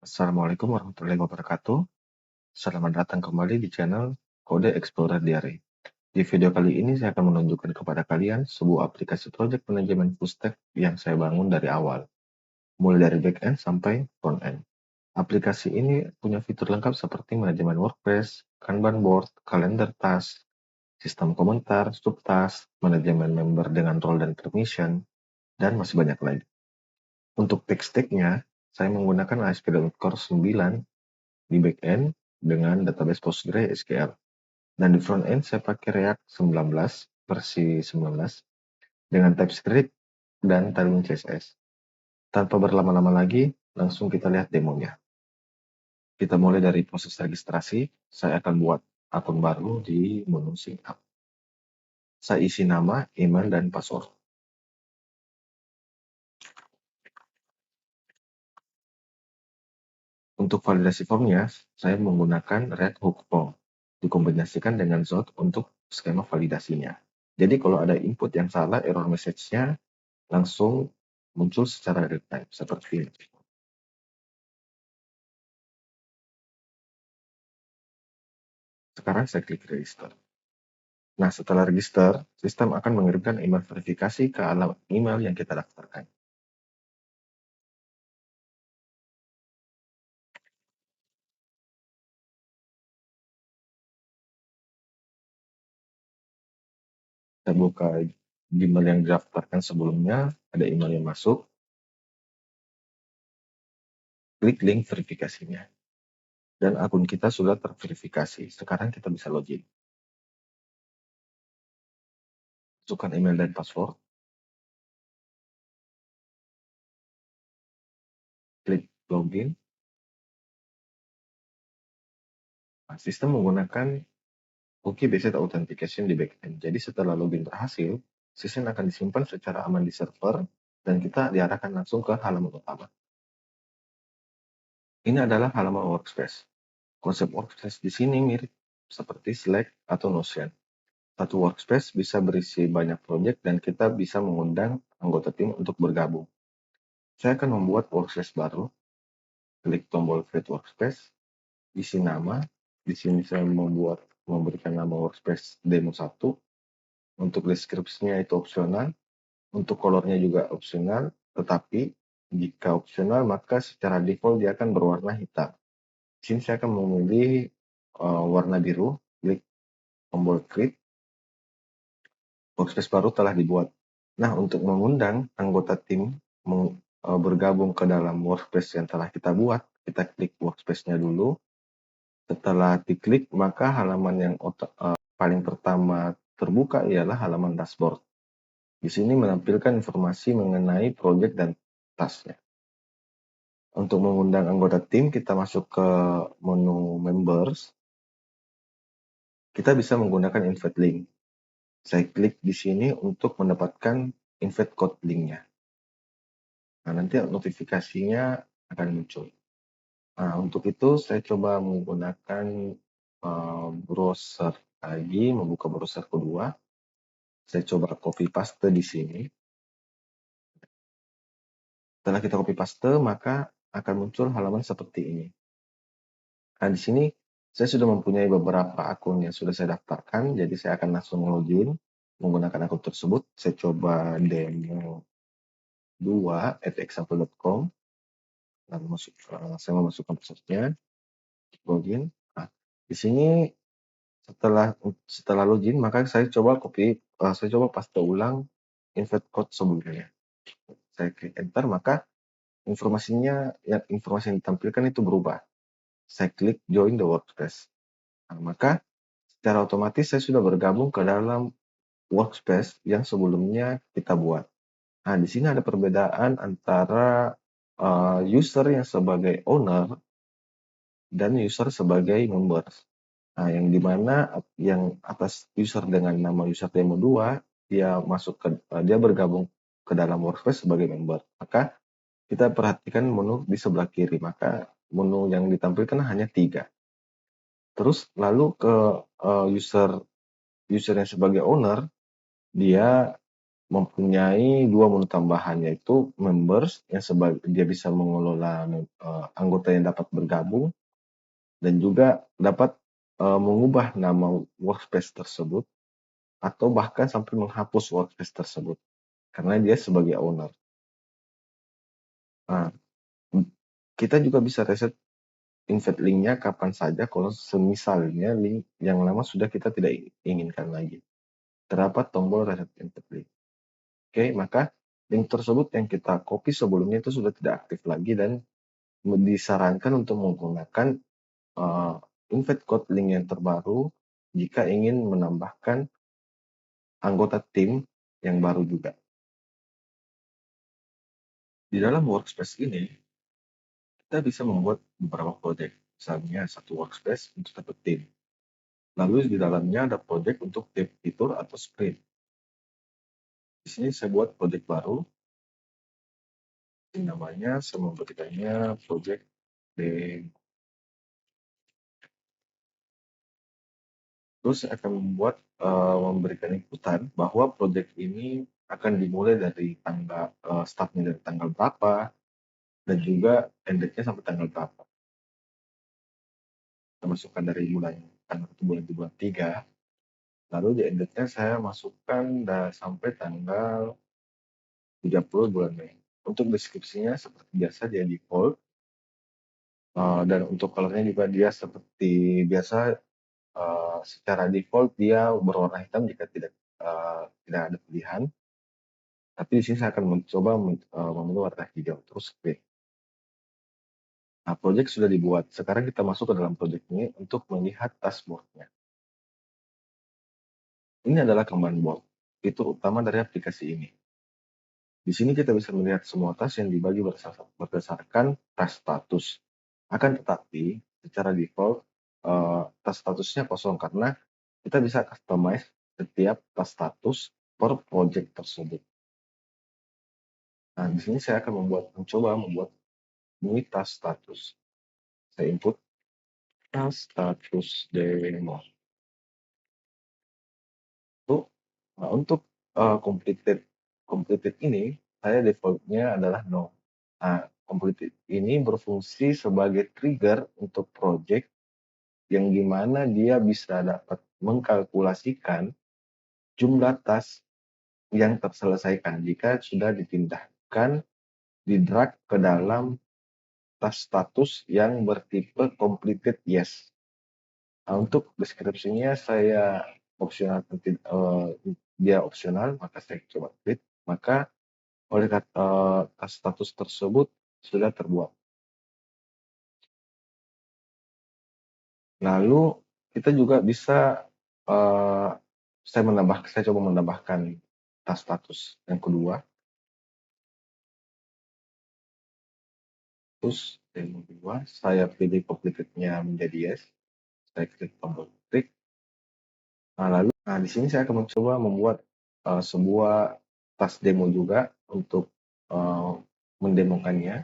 Assalamualaikum warahmatullahi wabarakatuh. Selamat datang kembali di channel Kode Explorer Diary. Di video kali ini saya akan menunjukkan kepada kalian sebuah aplikasi project manajemen full stack yang saya bangun dari awal, mulai dari back-end sampai front-end. Aplikasi ini punya fitur lengkap seperti manajemen workspace, Kanban board, kalender task, sistem komentar, subtask, manajemen member dengan role dan permission, dan masih banyak lagi. Untuk tech stack-nya, saya menggunakan ASP.NET Core 9 di backend dengan database PostgreSQL. Dan di front-end saya pakai React 19 versi 19 dengan TypeScript dan Tailwind CSS. Tanpa berlama-lama lagi, langsung kita lihat demonya. Kita mulai dari proses registrasi. Saya akan buat akun baru di menu sign up. Saya isi nama, email, dan password. Untuk validasi formnya, saya menggunakan Red Hook Form, dikombinasikan dengan Zoth untuk skema validasinya. Jadi kalau ada input yang salah, error message-nya langsung muncul secara real time, seperti ini. Sekarang saya klik register. Nah, setelah register, sistem akan mengirimkan email verifikasi ke alamat email yang kita daftarkan. Saya buka Gmail yang didaftarkan sebelumnya, ada email yang masuk, klik link verifikasinya. Dan akun kita sudah terverifikasi. Sekarang kita bisa login. Masukkan email dan password. Klik login. Nah, sistem menggunakan cookie-based authentication di backend. Jadi setelah login berhasil, sistem akan disimpan secara aman di server dan kita diarahkan langsung ke halaman utama. Ini adalah halaman workspace. Konsep workspace di sini mirip seperti Slack atau Notion. Satu workspace bisa berisi banyak proyek dan kita bisa mengundang anggota tim untuk bergabung. Saya akan membuat workspace baru. Klik tombol Create Workspace, isi nama. Di sini saya memberikan nama workspace demo 1. Untuk deskripsinya itu opsional. Untuk colornya juga opsional, tetapi jika opsional maka secara default dia akan berwarna hitam. Di sini saya akan memilih warna biru, klik tombol create, workspace baru telah dibuat. Nah, untuk mengundang anggota tim bergabung ke dalam workspace yang telah kita buat, kita klik workspace-nya dulu. Setelah diklik, maka halaman yang paling pertama terbuka ialah halaman dashboard. Di sini menampilkan informasi mengenai project dan tasknya. Untuk mengundang anggota tim, kita masuk ke menu members. Kita bisa menggunakan invite link. Saya klik di sini untuk mendapatkan invite code linknya. Nah, nanti notifikasinya akan muncul. Nah, untuk itu saya coba menggunakan browser lagi, membuka browser kedua. Saya coba copy paste di sini. Setelah kita copy paste, maka akan muncul halaman seperti ini. Nah, di sini saya sudah mempunyai beberapa akun yang sudah saya daftarkan, jadi saya akan langsung login menggunakan akun tersebut. Saya coba demo 2@example.com. Lalu saya memasukkan passwordnya, login. Nah, di sini setelah login, maka saya coba paste ulang invite code sebelumnya. Saya klik enter, maka informasi yang ditampilkan itu berubah. Saya klik join the workspace. Nah, maka secara otomatis saya sudah bergabung ke dalam workspace yang sebelumnya kita buat. Nah, di sini ada perbedaan antara user yang sebagai owner dan user sebagai members. Nah, yang dimana yang atas user dengan nama user demo 2, dia bergabung ke dalam workspace sebagai member. Maka kita perhatikan menu di sebelah kiri, maka menu yang ditampilkan hanya 3. Terus lalu ke user yang sebagai owner, dia mempunyai dua menu tambahan, yaitu members yang dia bisa mengelola anggota yang dapat bergabung, dan juga dapat mengubah nama workspace tersebut atau bahkan sampai menghapus workspace tersebut karena dia sebagai owner. Nah, kita juga bisa reset invite link-nya kapan saja kalau semisalnya link yang lama sudah kita tidak inginkan lagi. Terdapat tombol reset invite link. Oke, maka link tersebut yang kita copy sebelumnya itu sudah tidak aktif lagi dan disarankan untuk menggunakan invite code link yang terbaru jika ingin menambahkan anggota tim yang baru juga. Di dalam workspace ini, kita bisa membuat beberapa project. Misalnya satu workspace untuk satu tim. Lalu di dalamnya ada project untuk tim fitur atau sprint. Di sini saya buat project baru. Ini namanya, saya memberikannya project demo. Terus saya akan memberikan inputan bahwa project ini akan dimulai dari tanggal startnya dari tanggal berapa dan juga end date-nya sampai tanggal berapa. Saya masukkan dari bulan tanggal 1 bulan di bulan 3. Lalu di end date-nya saya masukkan sampai tanggal 30 bulan Mei. Untuk deskripsinya seperti biasa dia default. Dan untuk color-nya juga dia seperti biasa, secara default dia berwarna hitam jika tidak ada pilihan. Tapi di sini saya akan mencoba memilih warna hijau, terus create. Nah, project sudah dibuat. Sekarang kita masuk ke dalam project ini untuk melihat dashboard-nya. Ini adalah Kanban board, fitur utama dari aplikasi ini. Di sini kita bisa melihat semua task yang dibagi berdasarkan task status. Akan tetapi, secara default, task statusnya kosong karena kita bisa customize setiap task status per project tersebut. Nah, di sini saya akan mencoba membuat unit task status. Saya input task status demo. Untuk completed ini, saya defaultnya adalah no. Nah, completed ini berfungsi sebagai trigger untuk project yang dimana dia bisa dapat mengkalkulasikan jumlah task yang terselesaikan jika sudah dipindahkan di drag ke dalam task status yang bertipe completed yes. Nah, untuk deskripsinya saya opsional, dia opsional, maka saya coba klik, maka oleh task status tersebut sudah terbuat. Lalu kita juga bisa saya coba menambahkan task status yang kedua. Terus yang kedua, saya pilih completed-nya menjadi yes. Saya klik tombol klik. Nah, di sini saya akan mencoba membuat sebuah task demo juga untuk mendemokannya.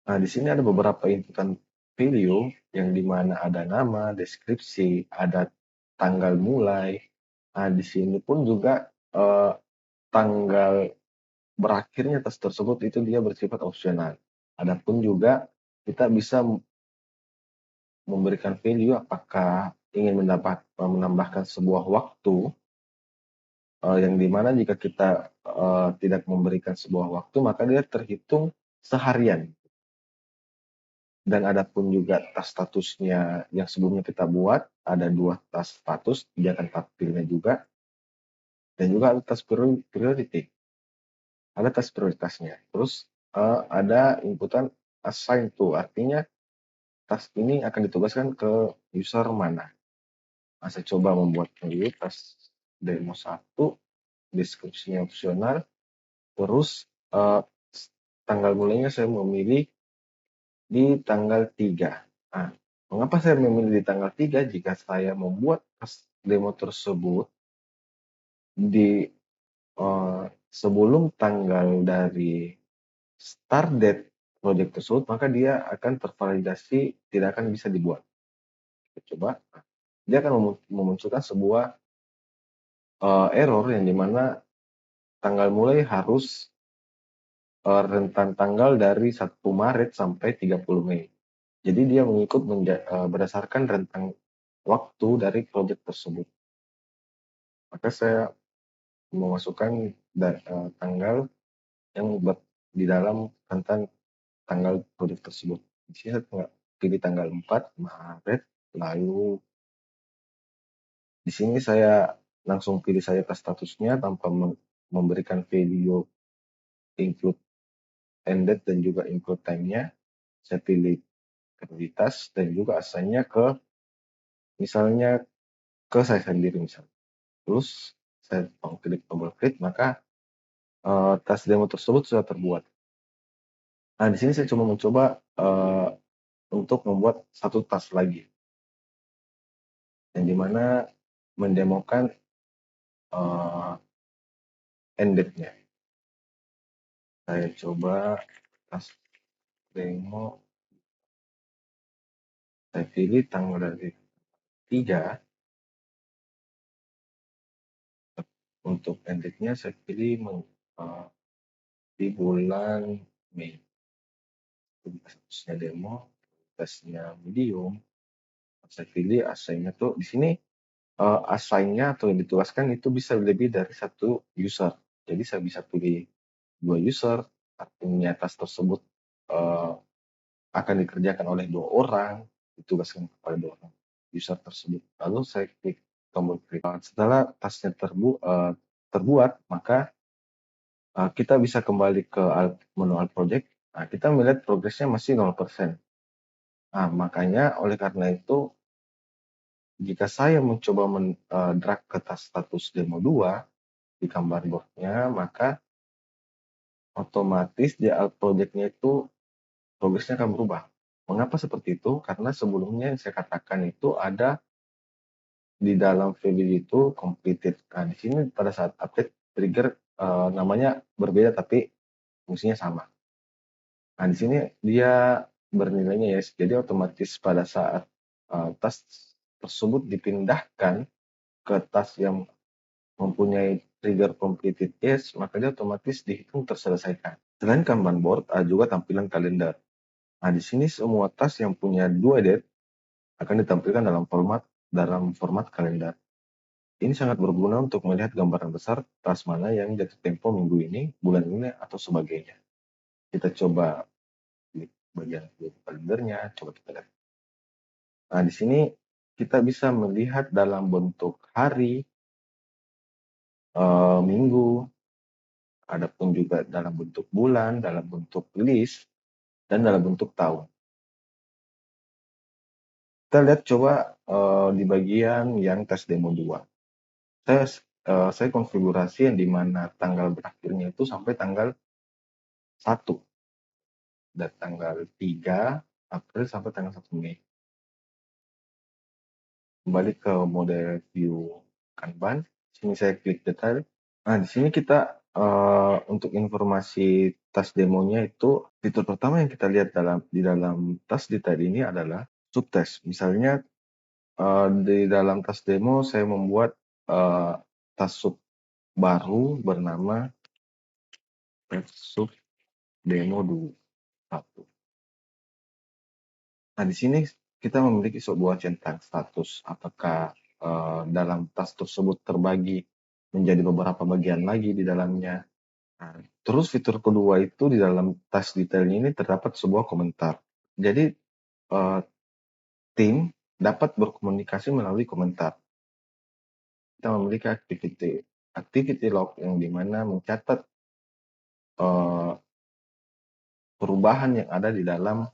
Nah, di sini ada beberapa inputan value yang dimana ada nama, deskripsi, ada tanggal mulai. Nah, di sini pun juga tanggal berakhirnya task tersebut itu dia bersifat opsional. Adapun juga kita bisa memberikan value apakah ingin menambahkan sebuah waktu yang dimana jika kita tidak memberikan sebuah waktu maka dia terhitung seharian. Dan adapun juga task statusnya yang sebelumnya kita buat, ada 2 task status, dia akan tampilnya juga. Dan juga ada task priority. Ada task prioritasnya. Terus ada inputan assign to, artinya task ini akan ditugaskan ke user mana. Nah, saya coba membuat dulu task demo 1, deskripsinya opsional, terus tanggal mulainya saya memilih di tanggal 3. Nah, mengapa saya memilih di tanggal 3 jika saya membuat demo tersebut di sebelum tanggal dari start date project tersebut, maka dia akan tervalidasi tidak akan bisa dibuat. Kita coba, dia akan memunculkan sebuah error yang dimana tanggal mulai harus rentan tanggal dari 1 Maret sampai 30 Mei. Jadi dia mengikut berdasarkan rentang waktu dari proyek tersebut. Maka saya memasukkan tanggal yang di dalam rentan tanggal proyek tersebut. Di sini saya pilih tanggal 4 Maret, lalu di sini saya langsung pilih saya ke statusnya tanpa memberikan video include ended dan juga include time-nya. Saya pilih prioritas dan juga asalnya ke misalnya ke saya sendiri misalnya. Terus saya klik tombol create, maka tas demo tersebut sudah terbuat. Nah, di sini saya cuma mencoba untuk membuat satu tas lagi, yang dimana mendemokan ended-nya. Saya coba tas demo, saya pilih tanggal dari 3. Untuk ended-nya saya pilih di bulan Mei. Statusnya demo, tesnya medium. Saya pilih assign-nya tuh di sini assign-nya atau yang ditugaskan itu bisa lebih dari satu user. Jadi saya bisa pilih 2 user, artinya tas tersebut akan dikerjakan oleh 2 orang, ditugaskan kepada 2 orang user tersebut. Lalu saya klik tombol create. Setelah tasnya terbuat, maka kita bisa kembali ke menu Alt Project. Nah, kita melihat progresnya masih 0%. Nah, makanya oleh karena itu, jika saya mencoba drag ke tas status demo 2 di Kanban board-nya, maka otomatis di Alt Project-nya itu progresnya akan berubah. Mengapa seperti itu? Karena sebelumnya yang saya katakan itu ada di dalam value itu completed. Nah, di sini pada saat update trigger namanya berbeda tapi fungsinya sama. Nah, di sini dia bernilainya yes. Jadi otomatis pada saat tas tersebut dipindahkan ke tas yang mempunyai trigger completed yes, maka dia otomatis dihitung terselesaikan. Selain Kanban board, ada juga tampilan kalender. Nah, di sini semua tas yang punya 2 date akan ditampilkan dalam format kalender. Ini sangat berguna untuk melihat gambaran besar tas mana yang jatuh tempo minggu ini, bulan ini, atau sebagainya. Kita coba klik bagian kalendernya, coba kita lihat. Nah, di sini kita bisa melihat dalam bentuk hari, minggu, adapun juga dalam bentuk bulan, dalam bentuk list, dan dalam bentuk tahun. Kita lihat coba di bagian yang tes demo 2. Saya konfigurasi yang dimana tanggal berakhirnya itu sampai tanggal 1 dan tanggal 3 April sampai tanggal 1 Mei. Kembali ke mode view Kanban, sini saya klik detail. Nah, di sini kita untuk informasi tas demonya itu fitur pertama yang kita lihat di dalam tas detail ini adalah subtask. Misalnya di dalam tas demo saya membuat tas sub baru bernama sub demo 1. Nah, di sini kita memiliki sebuah centang status. Apakah dalam tas tersebut terbagi menjadi beberapa bagian lagi di dalamnya. Nah, terus fitur kedua itu di dalam tas detailnya ini terdapat sebuah komentar. Jadi tim dapat berkomunikasi melalui komentar. Kita memiliki activity log yang dimana mencatat perubahan yang ada di dalam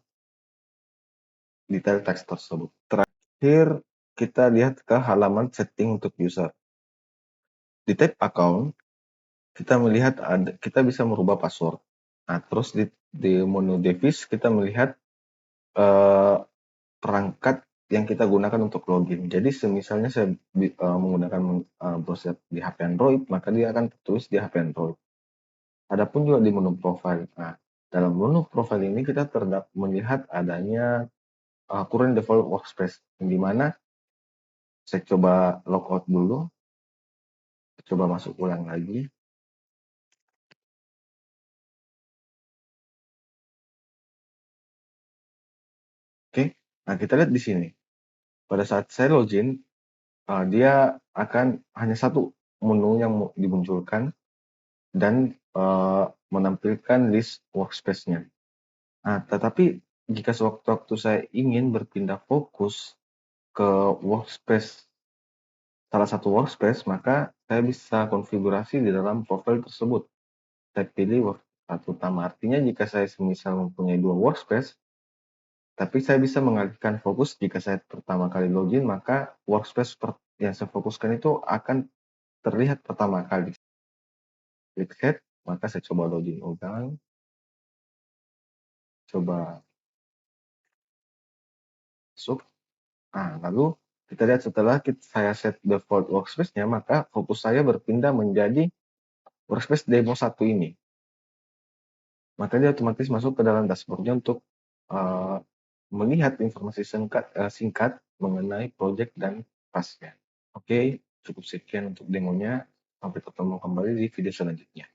detail teks tersebut. Terakhir, kita lihat ke halaman setting untuk user. Di tab account, kita melihat kita bisa merubah password. Nah, terus di menu device kita melihat perangkat yang kita gunakan untuk login. Jadi semisalnya saya menggunakan browser di HP Android, maka dia akan tertulis di HP Android. Adapun juga di menu profile. Nah, dalam menu profile ini kita melihat adanya current default workspace, yang dimana saya coba logout dulu, coba masuk ulang lagi. Oke, nah kita lihat di sini. Pada saat saya login, dia akan hanya satu menu yang dimunculkan dan menampilkan list workspace-nya. Nah, tetapi jika sewaktu-waktu saya ingin berpindah fokus ke workspace, salah satu workspace, maka saya bisa konfigurasi di dalam profil tersebut. Saya pilih workspace utama. Artinya jika saya semisal mempunyai dua workspace, tapi saya bisa mengalihkan fokus jika saya pertama kali login, maka workspace yang saya fokuskan itu akan terlihat pertama kali. Klik set, maka saya coba login ulang, coba masuk. Nah, lalu kita lihat setelah saya set default workspace-nya, maka fokus saya berpindah menjadi workspace demo 1 ini. Maka dia otomatis masuk ke dalam dashboard-nya untuk melihat informasi singkat mengenai project dan task-nya. Oke, cukup sekian untuk demonya. Sampai ketemu kembali di video selanjutnya.